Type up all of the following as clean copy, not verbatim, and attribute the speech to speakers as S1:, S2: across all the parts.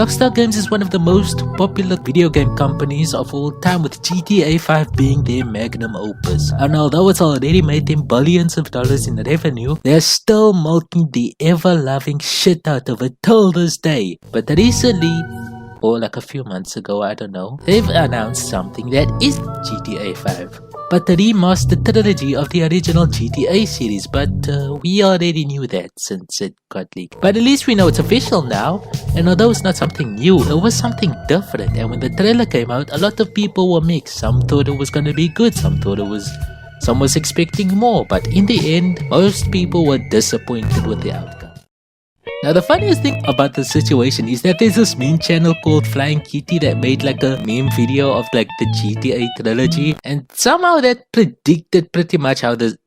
S1: Rockstar Games is one of the most popular video game companies of all time, with GTA 5 being their magnum opus. And although it's already made them billions of dollars in revenue, they're still milking the ever-loving shit out of it till this day. But recently, or like a few months ago, I don't know, they've announced something that is GTA 5. But the remastered trilogy of the original GTA series, but we already knew that since it got leaked. But at least we know it's official now, and although it's not something new, it was something different, and when the trailer came out, a lot of people were mixed. Some thought it was gonna be good, some was expecting more, but in the end, most people were disappointed with the outcome. Now the funniest thing about the situation is that there's this meme channel called Flying Kitty that made like a meme video of like the GTA trilogy, and somehow that predicted pretty much how the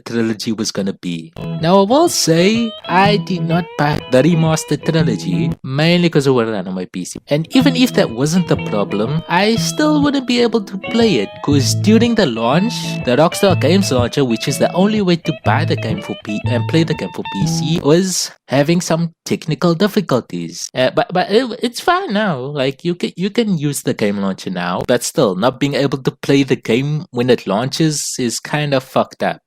S1: trilogy was gonna be. Now I will say I did not buy the remastered trilogy mainly because it would run on my PC, and even if that wasn't the problem, I still wouldn't be able to play it because during the launch, the Rockstar Games launcher, which is the only way to buy the game for and play the game for PC, was having some technical difficulties, but it's fine now. Like you can use the game launcher now, but still not being able to play the game when it launches is kind of fucked up.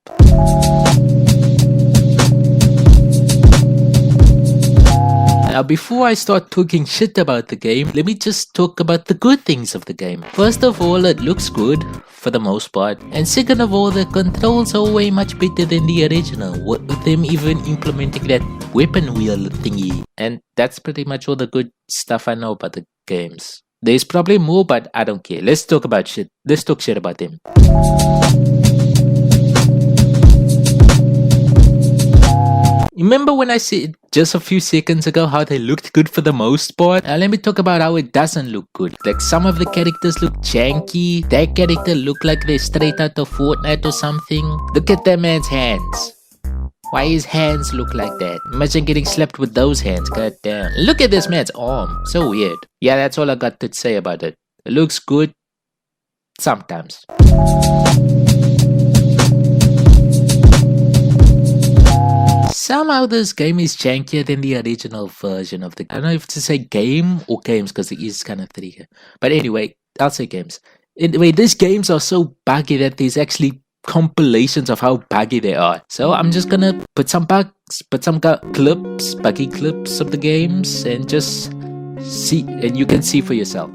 S1: Now before I start talking shit about the game, let me just talk about the good things of the game. First of all, it looks good for the most part, and second of all, the controls are way much better than the original, with them even implementing that weapon wheel thingy. And that's pretty much all the good stuff I know about the games. There's probably more, but I don't care. Let's talk shit about them. Remember when I said just a few seconds ago how they looked good for the most part? Now let me talk about how it doesn't look good. Like some of the characters look janky. That character look like they're straight out of Fortnite or something. Look at that man's hands. Why his hands look like that? Imagine getting slapped with those hands, god damn. Look at this man's arm. So weird. Yeah, that's all I got to say about it. It looks good sometimes. Somehow this game is jankier than the original version of the game. I don't know if to say game or games because it is kind of three here. But anyway, I'll say games. Anyway, these games are so buggy that there's actually compilations of how buggy they are. So I'm just gonna put some buggy clips of the games and just see, and you can see for yourself.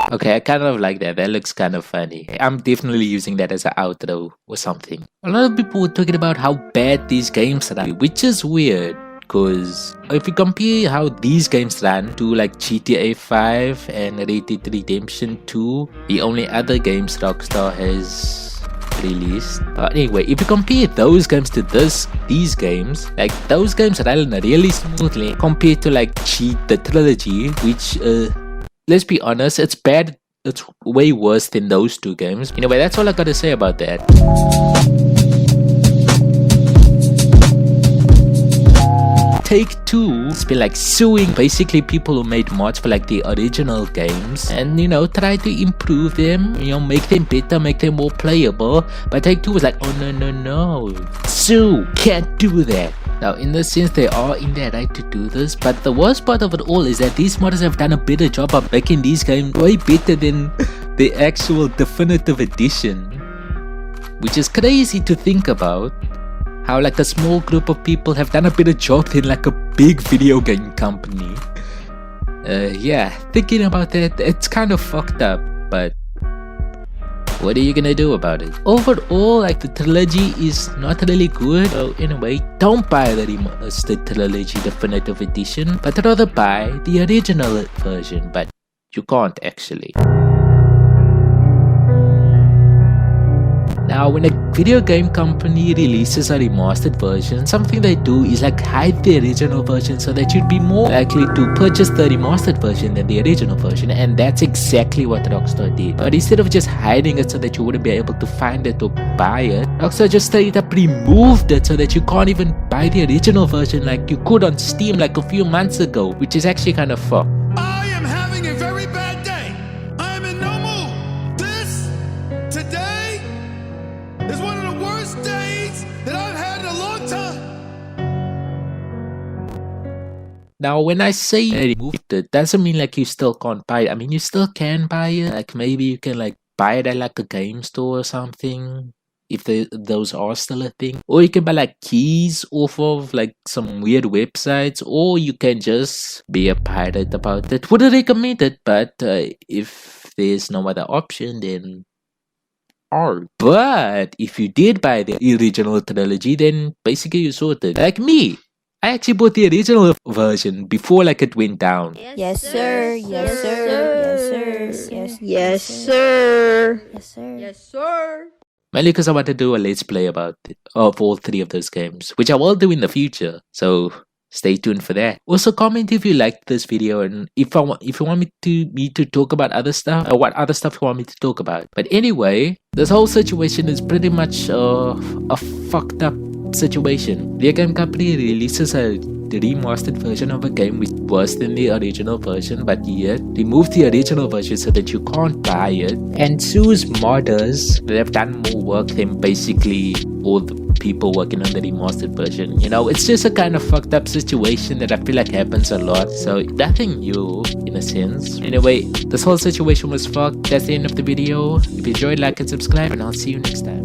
S1: Okay, I kind of like that. That looks kind of funny. I'm definitely using that as an outro or something. A lot of people were talking about how bad these games run, which is weird. Because if you compare how these games ran to like GTA 5 and Red Dead Redemption 2, the only other games Rockstar has released. Anyway, if you compare those games to these games, like those games ran really smoothly compared to like the Trilogy, which let's be honest, it's bad. It's way worse than those two games. Anyway, that's all I gotta say about that. Take-Two has been like suing basically people who made mods for like the original games and try to improve them, make them better, make them more playable. But Take-Two was like, oh no, sue, can't do that. Now in this sense they are in their right to do this, but the worst part of it all is that these modders have done a better job of making these games way better than the actual definitive edition, which is crazy to think about. how like a small group of people have done a better job than like a big video game company. Yeah, thinking about that, it's kind of fucked up, but what are you gonna do about it? Overall, like the Trilogy is not really good. So anyway, don't buy the remastered Trilogy Definitive Edition, but rather buy the original version, but you can't actually. Now, when a video game company releases a remastered version, something they do is like hide the original version so that you'd be more likely to purchase the remastered version than the original version, and that's exactly what Rockstar did. But instead of just hiding it so that you wouldn't be able to find it or buy it, Rockstar just straight up removed it so that you can't even buy the original version like you could on Steam like a few months ago, which is actually kind of fucked.
S2: I am having a very bad day. I am in no mood. Today is one of the worst days that I've had in a long time.
S1: Now, when I say removed it, doesn't mean like you still can't buy it. I mean, you still can buy it. Like maybe you can like buy it at like a game store or something, if those are still a thing. Or you can buy like keys off of like some weird websites, or you can just be a pirate about it. Wouldn't recommend it, but if there's no other option, then but if you did buy the original Trilogy, then basically you sorted. Like me, I actually bought the original version before like it went down.
S3: Yes, sir. Yes, sir. Yes, sir. Yes, sir. Yes, sir. Yes, sir.
S1: Mainly because I want to do a let's play about it, of all three of those games, which I will do in the future. So stay tuned for that. Also, comment if you liked this video and if you want me to talk about other stuff, or what other stuff you want me to talk about. But anyway, this whole situation is pretty much a fucked up situation. The game company releases a remastered version of a game which is worse than the original version, but yet remove the original version so that you can't buy it, and sues modders that have done more work than basically all the people working on the remastered version. You know, it's just a kind of fucked up situation that I feel like happens a lot, so nothing new in a sense. Anyway, this whole situation was fucked. That's the end of the video. If you enjoyed, like and subscribe, and I'll see you next time.